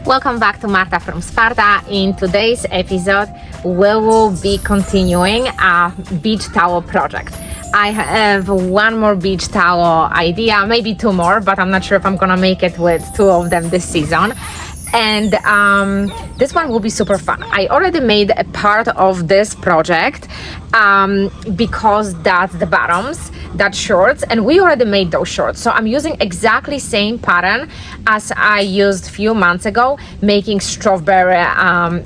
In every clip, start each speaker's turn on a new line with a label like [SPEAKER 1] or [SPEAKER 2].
[SPEAKER 1] Welcome back to Marta from Sparta. In today's episode, we will be continuing a beach towel project. I have one more beach towel idea, maybe two more, but I'm not sure if I'm gonna make it with two of them this season. And this one will be super fun. I already made a part of this project because that's the bottoms, that's shorts, and we already made those shorts. So I'm using exactly same pattern as I used a few months ago making strawberry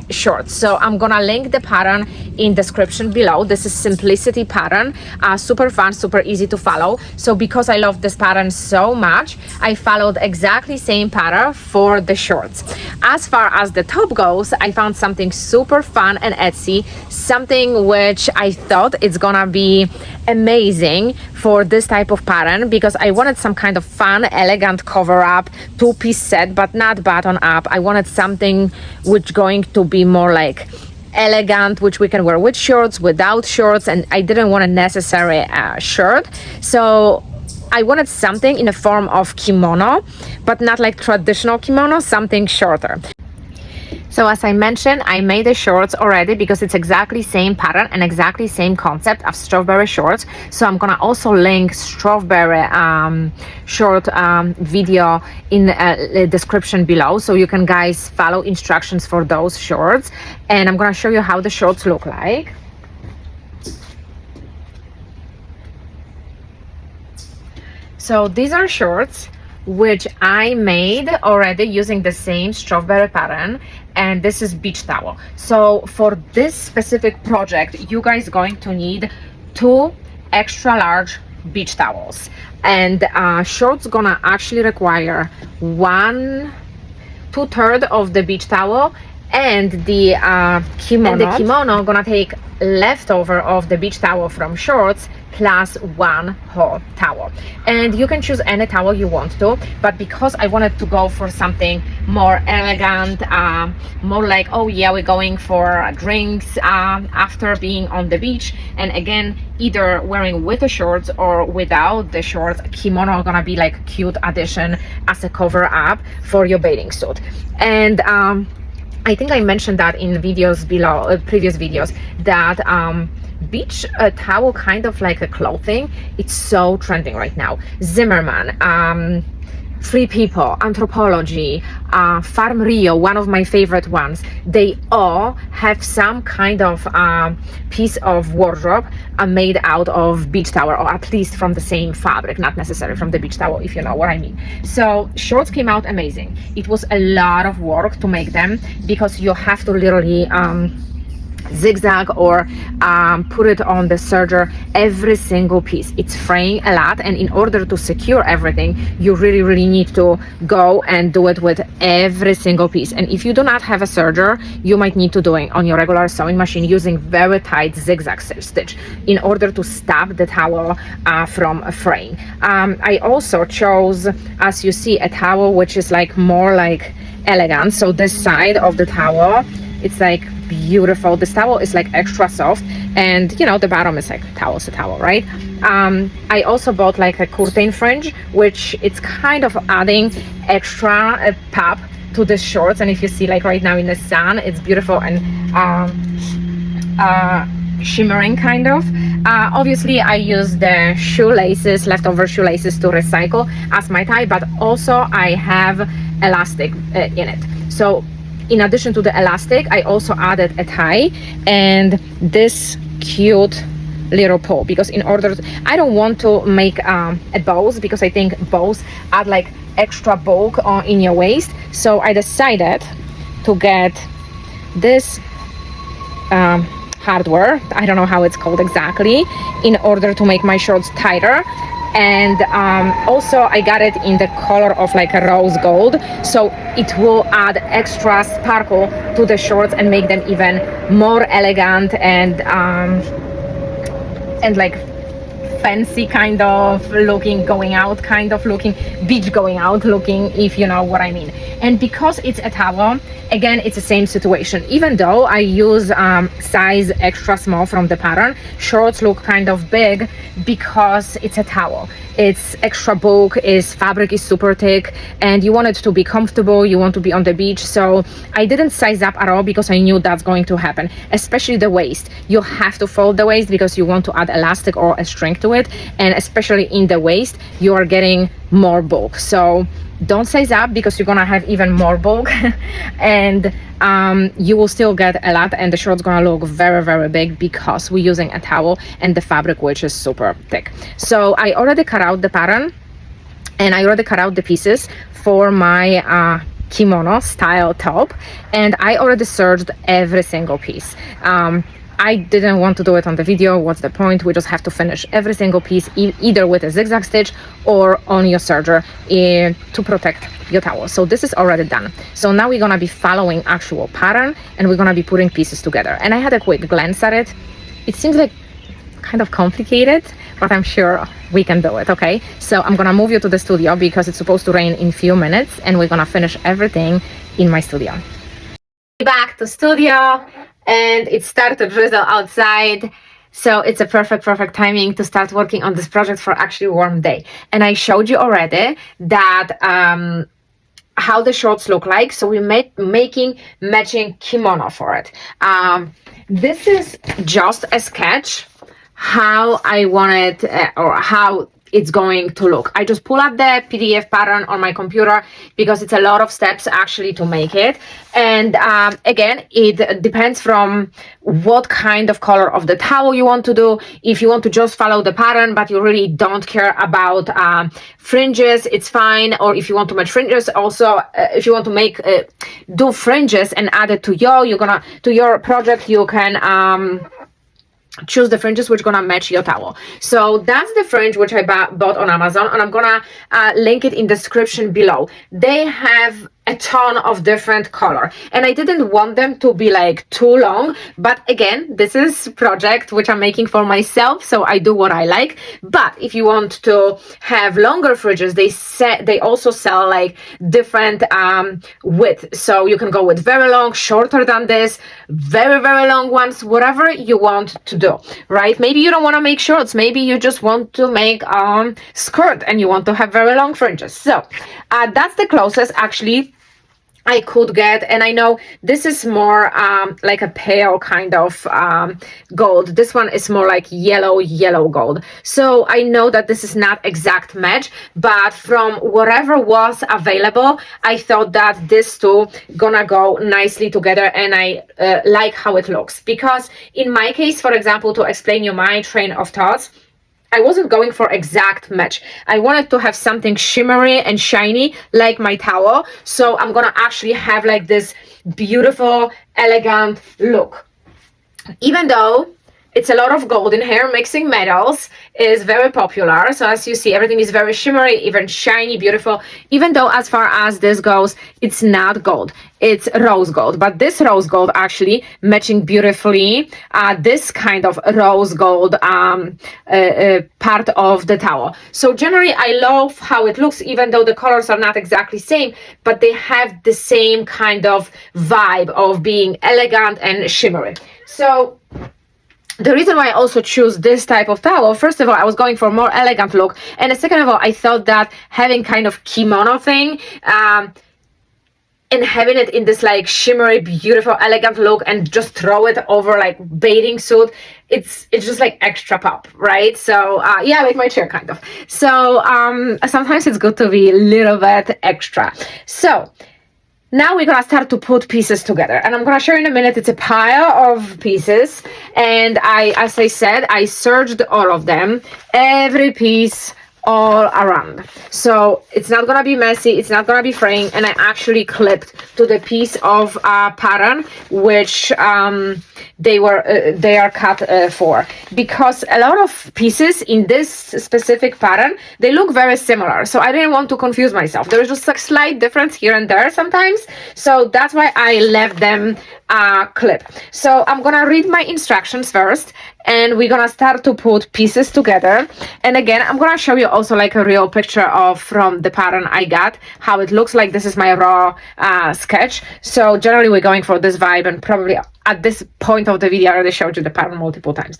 [SPEAKER 1] shorts. So I'm gonna link the pattern in description below. This is simplicity pattern, super fun, super easy to follow. So because I love this pattern so much, I followed exactly same pattern for the shorts. As far as the top goes, I found something super fun and Etsy, something which I thought it's gonna be amazing for this type of pattern because I wanted some kind of fun, elegant cover up, two-piece set, but not button up. I wanted something which going to be more like elegant, which we can wear with shorts, without shorts, and I didn't want a necessary shirt. So I wanted something in the form of kimono, but not like traditional kimono, something shorter. So as I mentioned, I made the shorts already because it's exactly same pattern and exactly same concept of strawberry shorts. So I'm gonna also link strawberry short video in the description below, so you can guys follow instructions for those shorts. And I'm gonna show you how the shorts look like. So these are shorts which I made already using the same strawberry pattern, and this is beach towel. So for this specific project, you guys going to need 2 extra large beach towels, and shorts gonna actually require 1/2 of the beach towel, and the kimono. And the kimono gonna take leftover of the beach towel from shorts plus 1 whole towel. And you can choose any towel you want to, but because I wanted to go for something more elegant, more like, oh yeah, we're going for drinks after being on the beach, and again, either wearing with the shorts or without the shorts, kimono gonna be like a cute addition as a cover up for your bathing suit. And I think I mentioned that in videos below, previous videos, that beach towel, kind of like a clothing, it's so trending right now. Zimmerman, Free People, Anthropology, Farm Rio, one of my favorite ones, they all have some kind of piece of wardrobe made out of beach towel, or at least from the same fabric, not necessarily from the beach towel, if you know what I mean. So shorts came out amazing. It was a lot of work to make them because you have to literally zigzag or put it on the serger every single piece. It's fraying a lot, and in order to secure everything, you really need to go and do it with every single piece. And if you do not have a serger, you might need to do it on your regular sewing machine using very tight zigzag stitch in order to stop the towel from fraying. I also chose, as you see, a towel which is like more like elegant. So this side of the towel, it's like beautiful. This towel is like extra soft, and you know, the bottom is like towel's a towel, right? I also bought like a curtain fringe, which it's kind of adding extra pop to the shorts. And if you see, like right now in the sun, it's beautiful and shimmering kind of. Obviously I use the shoelaces, leftover shoelaces, to recycle as my tie, but also I have elastic in it. So in addition to the elastic, I also added a tie and this cute little pole, because in order to, I don't want to make a bows, because I think bows add like extra bulk in your waist. So I decided to get this hardware, I don't know how it's called exactly, in order to make my shorts tighter. And also I got it in the color of like a rose gold, so it will add extra sparkle to the shorts and make them even more elegant and like fancy kind of looking, going out kind of looking, beach going out looking, if you know what I mean. And because it's a towel, again, it's the same situation. Even though I use size extra small from the pattern, shorts look kind of big because it's a towel. It's extra bulk, fabric is super thick, and you want it to be comfortable, you want to be on the beach. So I didn't size up at all because I knew that's going to happen, especially the waist. You have to fold the waist because you want to add elastic or a string to it, and especially in the waist you are getting more bulk. So don't size up because you're gonna have even more bulk and you will still get a lot, and the short's gonna look very, very big because we're using a towel and the fabric which is super thick. So I already cut out the pattern and I already cut out the pieces for my kimono style top, and I already serged every single piece. I didn't want to do it on the video. What's the point? We just have to finish every single piece either with a zigzag stitch or on your serger to protect your towel. So this is already done. So now we're gonna be following actual pattern and we're gonna be putting pieces together. And I had a quick glance at it. It seems like kind of complicated, but I'm sure we can do it. Okay, so I'm gonna move you to the studio because it's supposed to rain in few minutes and we're gonna finish everything in my studio. Back to studio, and it started to drizzle outside, so it's a perfect timing to start working on this project for actually warm day. And I showed you already that how the shorts look like, so we're making matching kimono for it. This is just a sketch how I want it or how it's going to look. I just pull up the PDF pattern on my computer because it's a lot of steps actually to make it. And again, it depends from what kind of color of the towel you want to do. If you want to just follow the pattern but you really don't care about fringes, it's fine. Or if you want to match fringes, also if you want to make do fringes and add it to your project, you can choose the fringes which gonna match your towel. So that's the fringe which I bought on Amazon, and I'm gonna link it in description below. They have a ton of different color and I didn't want them to be like too long, but again, this is project which I'm making for myself, so I do what I like. But if you want to have longer fringes, they also sell like different width, so you can go with very long, shorter than this, very, very long ones, whatever you want to do, right? Maybe you don't want to make shorts, maybe you just want to make skirt and you want to have very long fringes. So that's the closest actually I could get, and I know this is more like a pale kind of gold. This one is more like yellow gold. So I know that this is not exact match, but from whatever was available, I thought that this two gonna go nicely together, and I like how it looks. Because in my case, for example, to explain you my train of thoughts, I wasn't going for exact match. I wanted to have something shimmery and shiny like my towel. So I'm gonna actually have like this beautiful, elegant look. Even though it's a lot of gold in here, mixing metals is very popular. So as you see, everything is very shimmery, even shiny, beautiful. Even though as far as this goes, it's not gold, it's rose gold. But this rose gold actually matching beautifully this kind of rose gold part of the towel. So generally, I love how it looks, even though the colors are not exactly same, but they have the same kind of vibe of being elegant and shimmery. So the reason why I also choose this type of towel, first of all, I was going for a more elegant look, and second of all, I thought that having kind of kimono thing and having it in this like shimmery, beautiful, elegant look and just throw it over like bathing suit, it's just like extra pop, right? So yeah, like my chair kind of. So sometimes it's good to be a little bit extra. So now we're gonna start to put pieces together, and I'm gonna show you in a minute. It's a pile of pieces, and as I said, I serged all of them, every piece all around, so it's not gonna be messy, it's not gonna be fraying. And I actually clipped to the piece of pattern which they are cut for, because a lot of pieces in this specific pattern, they look very similar, so I didn't want to confuse myself. There is just a slight difference here and there sometimes, so that's why I left them clip. So I'm gonna read my instructions first, and we're gonna start to put pieces together. And again, I'm gonna show you also like a real picture of from the pattern I got, how it looks like. This is my raw sketch. So generally we're going for this vibe, and probably at this point of the video I already showed you the pattern multiple times.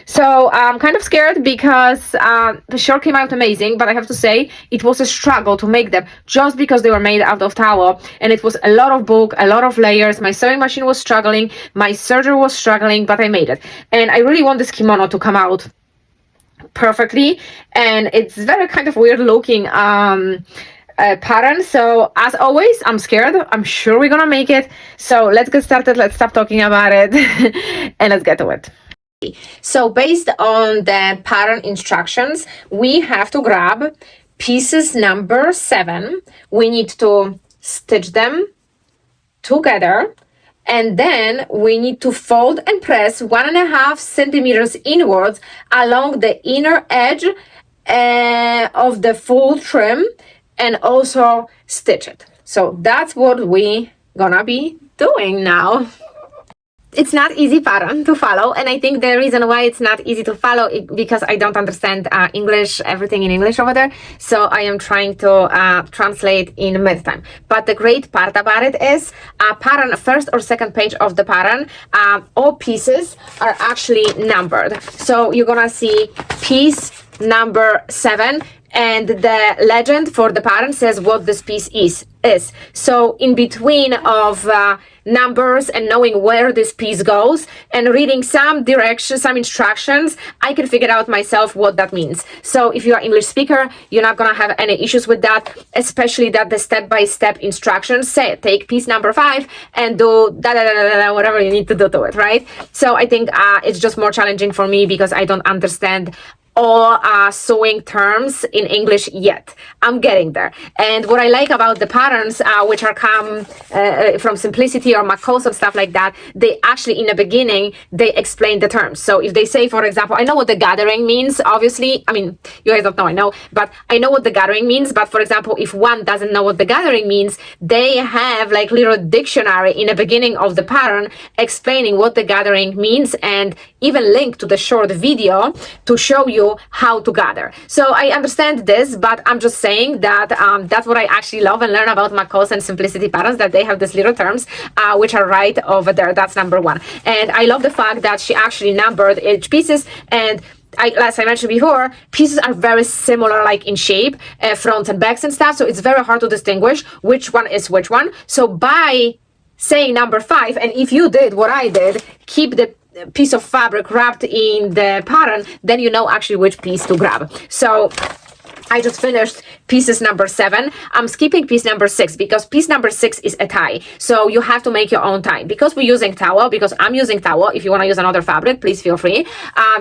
[SPEAKER 1] So I'm kind of scared because the short came out amazing, but I have to say it was a struggle to make them, just because they were made out of towel, and it was a lot of bulk, a lot of layers. My sewing machine was struggling, my serger was struggling, but I made it. And I really want this kimono to come out perfectly, and it's very kind of weird looking pattern. So as always, I'm scared. I'm sure we're gonna make it. So let's get started. Let's stop talking about it and let's get to it. So based on the pattern instructions, we have to grab pieces number 7. We need to stitch them together, and then we need to fold and press 1.5 centimeters inwards along the inner edge of the full trim, and also stitch it. So that's what we gonna be doing now. It's not easy pattern to follow, and I think the reason why it's not easy to follow is because I don't understand English, everything in English over there, so I am trying to translate in mid-time. But the great part about it is pattern, first or second page of the pattern, all pieces are actually numbered. So you're gonna see piece number 7, and the legend for the pattern says what this piece is. So in between of numbers and knowing where this piece goes and reading some directions, some instructions, I can figure out myself what that means. So if you are English speaker, you're not gonna have any issues with that, especially that the step-by-step instructions say take piece number 5 and do whatever you need to do to it, right? So I think it's just more challenging for me because I don't understand all sewing terms in English yet. I'm getting there. And what I like about the patterns, which are come from Simplicity or McCall's and stuff like that, they actually in the beginning they explain the terms. So if they say, for example, I know what the gathering means, obviously, I mean, you guys don't know, I know, but I know what the gathering means. But for example, if one doesn't know what the gathering means, they have like little dictionary in the beginning of the pattern explaining what the gathering means, and even link to the short video to show you how to gather. So I understand this, but I'm just saying that that's what I actually love and learn about McCall's and Simplicity patterns, that they have these little terms which are right over there. That's number 1. And I love the fact that she actually numbered each pieces, and as I mentioned before, pieces are very similar, like in shape, fronts and backs and stuff, so it's very hard to distinguish which one is which one. So by saying number 5, and if you did what I did, keep the piece of fabric wrapped in the pattern, then you know actually which piece to grab. So I just finished pieces number 7. I'm skipping piece number 6 because piece number 6 is a tie. So you have to make your own tie. Because we're using towel, because I'm using towel, if you want to use another fabric, please feel free.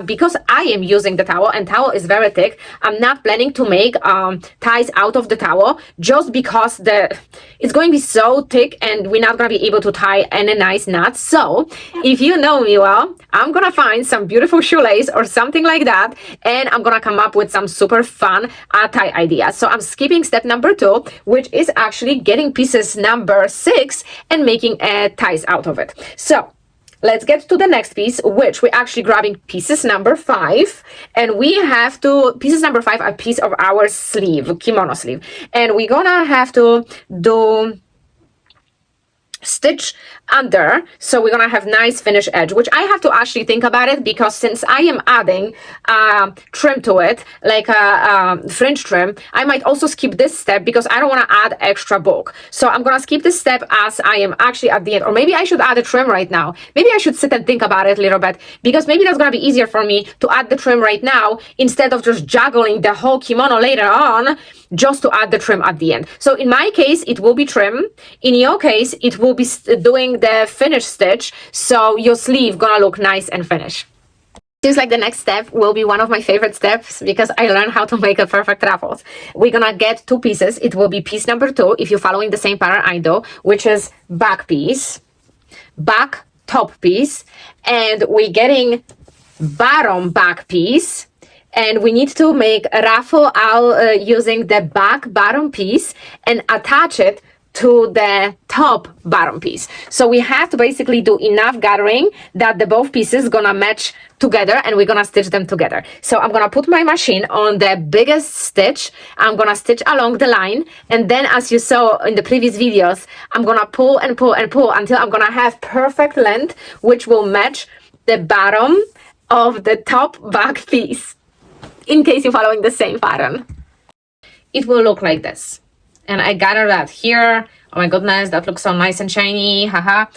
[SPEAKER 1] Because I am using the towel, and towel is very thick, I'm not planning to make ties out of the towel, just because it's going to be so thick and we're not going to be able to tie any nice knots. So if you know me well, I'm going to find some beautiful shoelace or something like that, and I'm going to come up with some super fun tie idea. So I'm skipping step number 2, which is actually getting pieces number 6 and making ties out of it. So let's get to the next piece, which we're actually grabbing pieces number 5, and we have to, pieces number 5 are a piece of our sleeve, kimono sleeve, and we're gonna have to do stitch under, so we're gonna have nice finish edge, which I have to actually think about it, because since I am adding trim to it, like a fringe trim, I might also skip this step because I don't want to add extra bulk. So I'm gonna skip this step as I am actually at the end, or maybe I should add a trim right now. Maybe I should sit and think about it a little bit, because maybe that's gonna be easier for me to add the trim right now instead of just juggling the whole kimono later on just to add the trim at the end. So in my case, it will be trim. In your case, it will be doing the finish stitch, so your sleeve gonna look nice and finished. Seems like the next step will be one of my favorite steps because I learned how to make a perfect ruffles. We're gonna get two pieces. It will be piece number 2 if you're following the same pattern I do, which is back piece, back top piece, and we're getting bottom back piece, and we need to make a ruffle out using the back bottom piece and attach it to the top bottom piece. So we have to basically do enough gathering that the both pieces gonna match together, and we're gonna stitch them together. So I'm gonna put my machine on the biggest stitch. I'm gonna stitch along the line, and then as you saw in the previous videos, I'm gonna pull and pull and pull until I'm gonna have perfect length, which will match the bottom of the top back piece, in case you're following the same pattern. It will look like this. And I gather that here. Oh my goodness, that looks so nice and shiny, haha.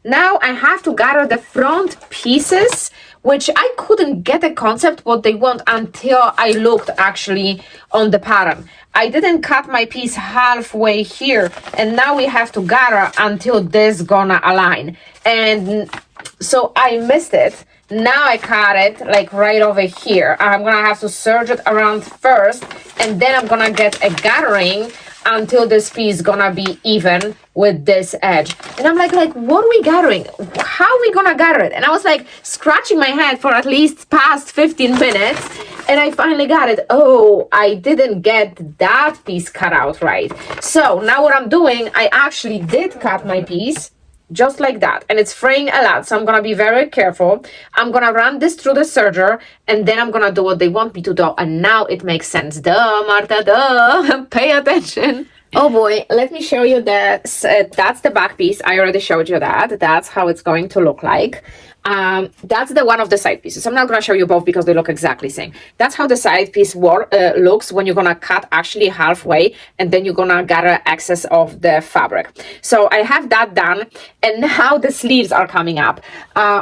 [SPEAKER 1] Now I have to gather the front pieces, which I couldn't get a concept what they want until I looked actually on the pattern. I didn't cut my piece halfway here, and now we have to gather until this gonna align. And so I missed it. Now I cut it like right over here. I'm gonna have to serge it around first, and then I'm gonna get a gathering until this piece gonna be even with this edge. And I'm like what are we gathering? How are we gonna gather it? And I was like scratching my head for at least past 15 minutes, and I finally got it. Oh, I didn't get that piece cut out right. So now what I'm doing, I actually did cut my piece just like that, and it's fraying a lot, so I'm gonna be very careful. I'm gonna run this through the serger, and then I'm gonna do what they want me to do, and now it makes sense. Duh, Marta, duh. Pay attention. Oh boy, let me show you this. That's the back piece. I already showed you that. That's how it's going to look like. That's the one of the side pieces. I'm not going to show you both because they look exactly the same. That's how the side piece looks when you're going to cut actually halfway, and then you're going to gather excess of the fabric. So I have that done, and now the sleeves are coming up,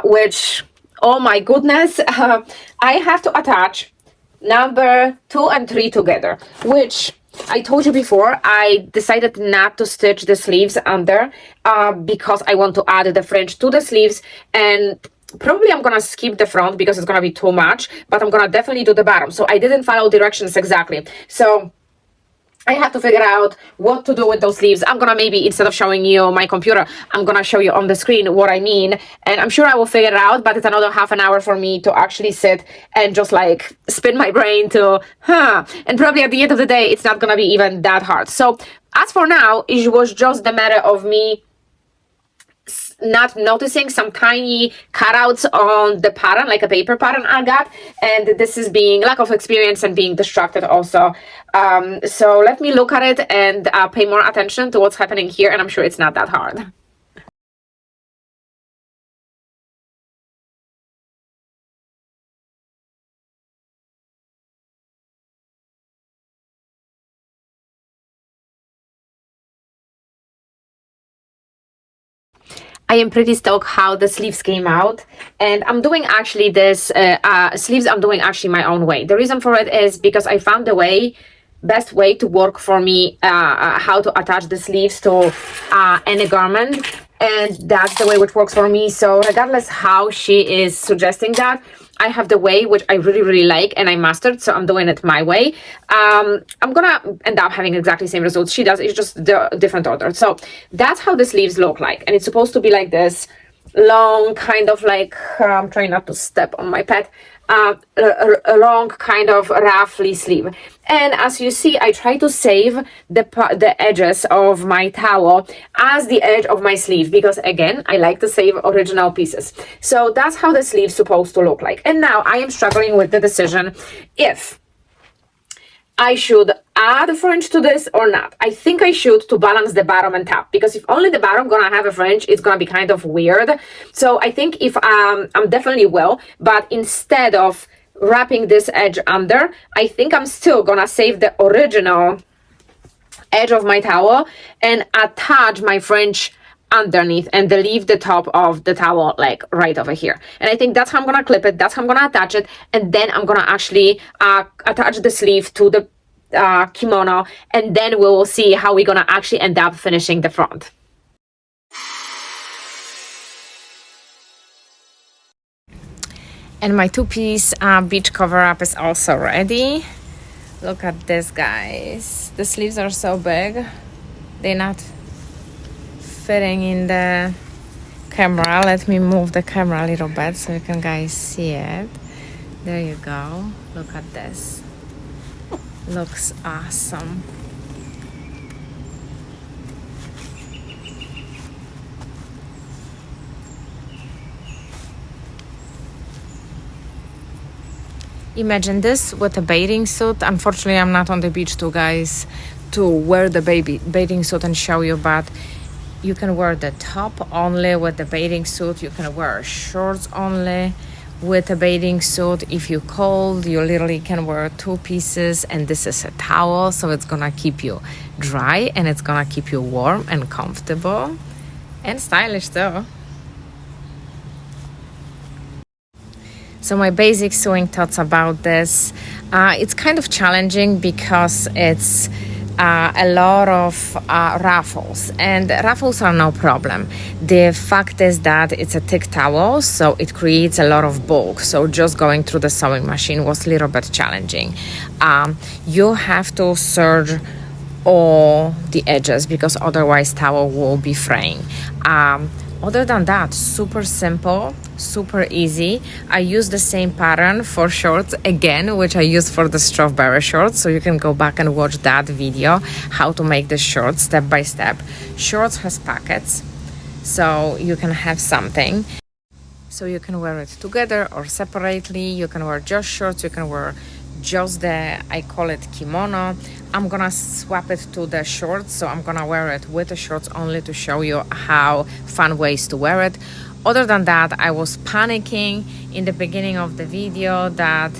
[SPEAKER 1] which, oh my goodness, I have to attach number 2 and 3 together, which I told you before, I decided not to stitch the sleeves under because I want to add the fringe to the sleeves, and probably I'm gonna skip the front because it's gonna be too much, but I'm gonna definitely do the bottom. So I didn't follow directions exactly. So I have to figure out what to do with those sleeves. I'm gonna maybe, instead of showing you my computer, I'm gonna show you on the screen what I mean. And I'm sure I will figure it out, but it's another half an hour for me to actually sit and just like spin my brain to, and probably at the end of the day, it's not gonna be even that hard. So as for now, it was just the matter of me not noticing some tiny cutouts on the pattern, like a paper pattern I got, and this is being lack of experience and being distracted also. So let me look at it and pay more attention to what's happening here, and I'm sure it's not that hard. I am pretty stoked how the sleeves came out, and I'm doing actually this sleeves, I'm doing actually my own way. The reason for it is because I found the best way to work for me, how to attach the sleeves to any garment, and that's the way which works for me. So regardless how she is suggesting that, I have the way which I really like and I mastered, so I'm doing it my way. I'm gonna end up having exactly the same results she does, it's just the different order. So that's how the sleeves look like, and it's supposed to be like this long kind of like, I'm trying not to step on my pet, a long kind of roughly sleeve. And as you see, I try to save the edges of my towel as the edge of my sleeve, because again, I like to save original pieces. So that's how the sleeve's supposed to look like. And now I am struggling with the decision if I should add a fringe to this or not. I think I should, to balance the bottom and top, because if only the bottom gonna have a fringe, it's gonna be kind of weird. So I think if I'm definitely will, but instead of wrapping this edge under, I think I'm still gonna save the original edge of my towel and attach my fringe underneath and leave the top of the towel like right over here. And I think that's how I'm gonna clip it, that's how I'm gonna attach it, and then I'm gonna actually attach the sleeve to the kimono, and then we will see how we're gonna actually end up finishing the front. And my two-piece beach cover-up is also ready. Look at this, guys. The sleeves are so big. They're not fitting in the camera. Let me move the camera a little bit so you can guys see it. There you go. Look at this. Looks awesome. Imagine this with a bathing suit. Unfortunately, I'm not on the beach too, guys, to wear the bathing suit and show you, but you can wear the top only with the bathing suit. You can wear shorts only with a bathing suit. If you're cold, you literally can wear two pieces, and this is a towel, so it's gonna keep you dry and it's gonna keep you warm and comfortable and stylish too. So my basic sewing thoughts about this, it's kind of challenging because it's a lot of ruffles, and ruffles are no problem. The fact is that it's a thick towel, so it creates a lot of bulk, so just going through the sewing machine was a little bit challenging. You have to serge all the edges because otherwise towel will be fraying. Other than that, super simple, super easy. I use the same pattern for shorts again, which I use for the strawberry shorts, so you can go back and watch that video, how to make the shorts step by step. Shorts has pockets, so you can have something. So you can wear it together or separately. You can wear just shorts, you can wear just the, I call it kimono. I'm gonna swap it to the shorts, so I'm gonna wear it with the shorts only to show you how fun ways to wear it. Other than that, I was panicking in the beginning of the video that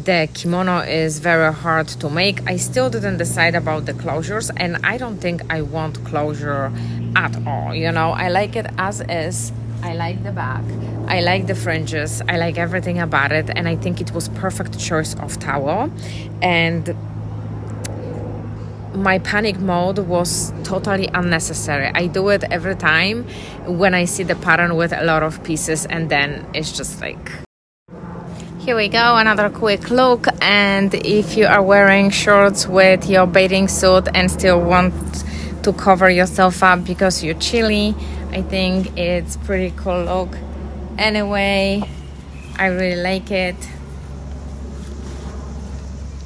[SPEAKER 1] the kimono is very hard to make. I still didn't decide about the closures, and I don't think I want closure at all. You know, I like it as is. I like the back, I like the fringes, I like everything about it, and I think it was perfect choice of towel. And my panic mode was totally unnecessary. I do it every time when I see the pattern with a lot of pieces, and then it's just like, here we go, another quick look. And if you are wearing shorts with your bathing suit and still want to cover yourself up because you're chilly, I think it's pretty cool look. Anyway, I really like it.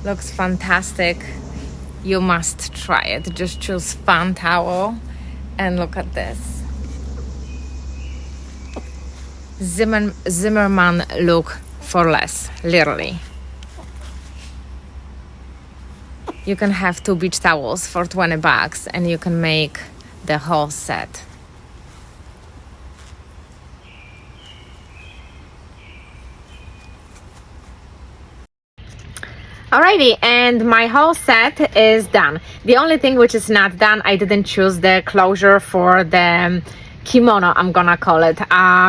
[SPEAKER 1] Looks fantastic. You must try it. Just choose fun towel and look at this. Zimmerman look for less, literally. You can have 2 beach towels for $20 and you can make the whole set. Alrighty, and my whole set is done. The only thing which is not done, I didn't choose the closure for the kimono, I'm gonna call it,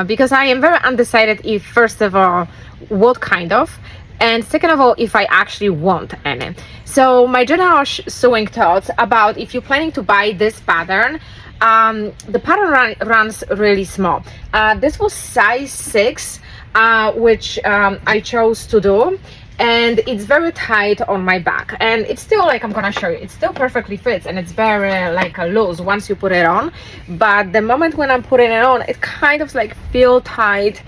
[SPEAKER 1] because I am very undecided if, first of all, what kind of, and second of all, if I actually want any. So my general sewing thoughts about if you're planning to buy this pattern, the pattern runs really small. This was size 6, which I chose to do. And it's very tight on my back, and it's still, like, I'm gonna show you, it still perfectly fits, and it's very like a loose once you put it on, but the moment when I'm putting it on, it kind of like feel tight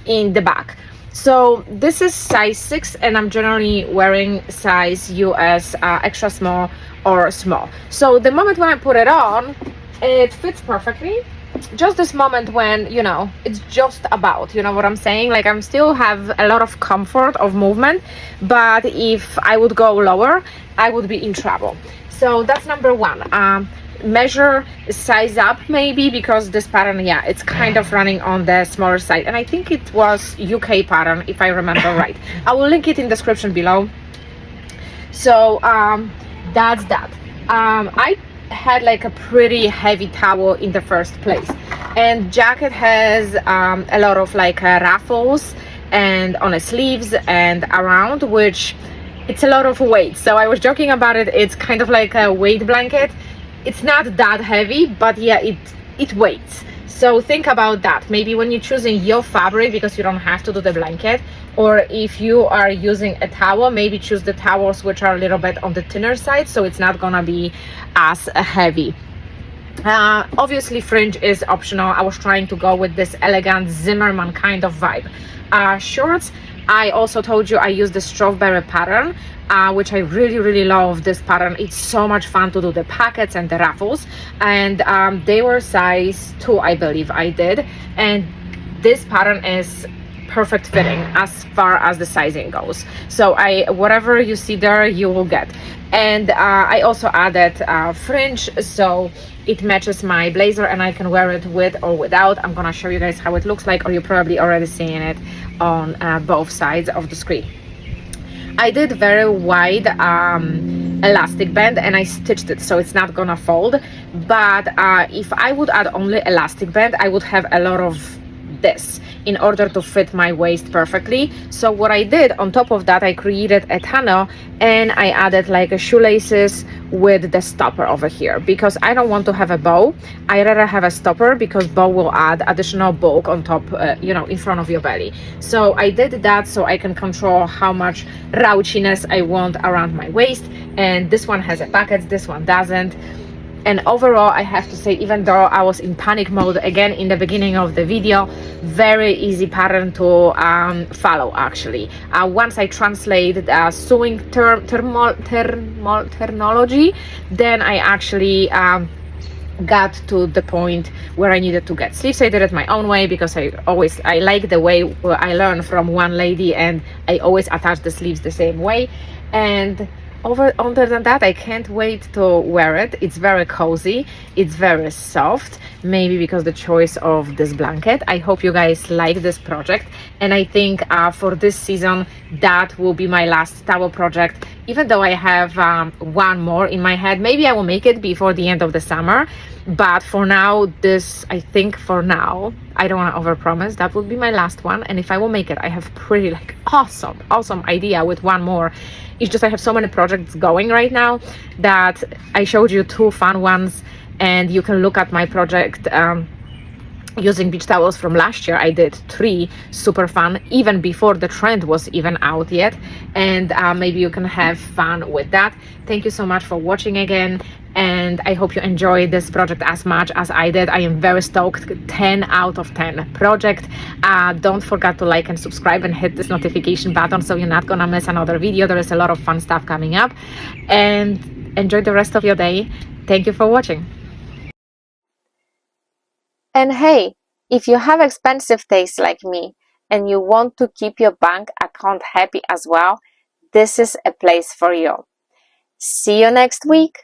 [SPEAKER 1] in the back. So this is size 6, and I'm generally wearing size US, extra small or small. So the moment when I put it on, it fits perfectly. Just this moment when, you know, it's just about, you know what I'm saying, like I'm still have a lot of comfort of movement, but if I would go lower, I would be in trouble. So that's number 1. Measure size up maybe, because this pattern, yeah, it's kind of running on the smaller side, and I think it was UK pattern if I remember right. I will link it in the description below. So that's that. I had like a pretty heavy towel in the first place, and jacket has a lot of like ruffles and on the sleeves and around, which it's a lot of weight. So I was joking about it, it's kind of like a weight blanket. It's not that heavy, but yeah, it weighs. So think about that. Maybe when you're choosing your fabric, because you don't have to do the blanket, or if you are using a towel, maybe choose the towels which are a little bit on the thinner side, so it's not gonna be as heavy. Obviously fringe is optional. I was trying to go with this elegant Zimmerman kind of vibe. Shorts, I also told you I use the strawberry pattern, which I really love this pattern. It's so much fun to do the pockets and the ruffles, and they were size 2, I believe I did, and this pattern is perfect fitting as far as the sizing goes. So whatever you see there, you will get. And I also added fringe, so it matches my blazer and I can wear it with or without. I'm gonna show you guys how it looks like, or you're probably already seeing it on both sides of the screen. I did very wide elastic band and I stitched it so it's not gonna fold, but if I would add only elastic band, I would have a lot of this in order to fit my waist perfectly. So what I did on top of that, I created a tunnel and I added like a shoelaces with the stopper over here, because I don't want to have a bow. I rather have a stopper, because bow will add additional bulk on top, you know, in front of your belly. So I did that so I can control how much rouchiness I want around my waist. And this one has a pocket, this one doesn't. And overall, I have to say, even though I was in panic mode again in the beginning of the video, very easy pattern to follow actually. Once I translate sewing terminology, then I actually got to the point where I needed to get sleeves. I did it my own way, because I like the way I learned from one lady, and I always attach the sleeves the same way. And other than that, I can't wait to wear it. It's very cozy, it's very soft, maybe because the choice of this blanket. I hope you guys like this project, and I think for this season that will be my last towel project, even though I have one more in my head. Maybe I will make it before the end of the summer, but for now, I think for now, I don't want to overpromise. That would be my last one, and if I will make it, I have pretty like awesome idea with one more. It's just I have so many projects going right now that I showed you 2 fun ones, and you can look at my project using beach towels from last year. I did 3 super fun, even before the trend was even out yet, and maybe you can have fun with that. Thank you so much for watching again, and I hope you enjoyed this project as much as I did. I am very stoked. 10 out of 10 project. Don't forget to like and subscribe and hit this notification button so you're not gonna miss another video. There is a lot of fun stuff coming up, and enjoy the rest of your day. Thank you for watching. And hey, if you have expensive tastes like me and you want to keep your bank account happy as well, this is a place for you. See you next week.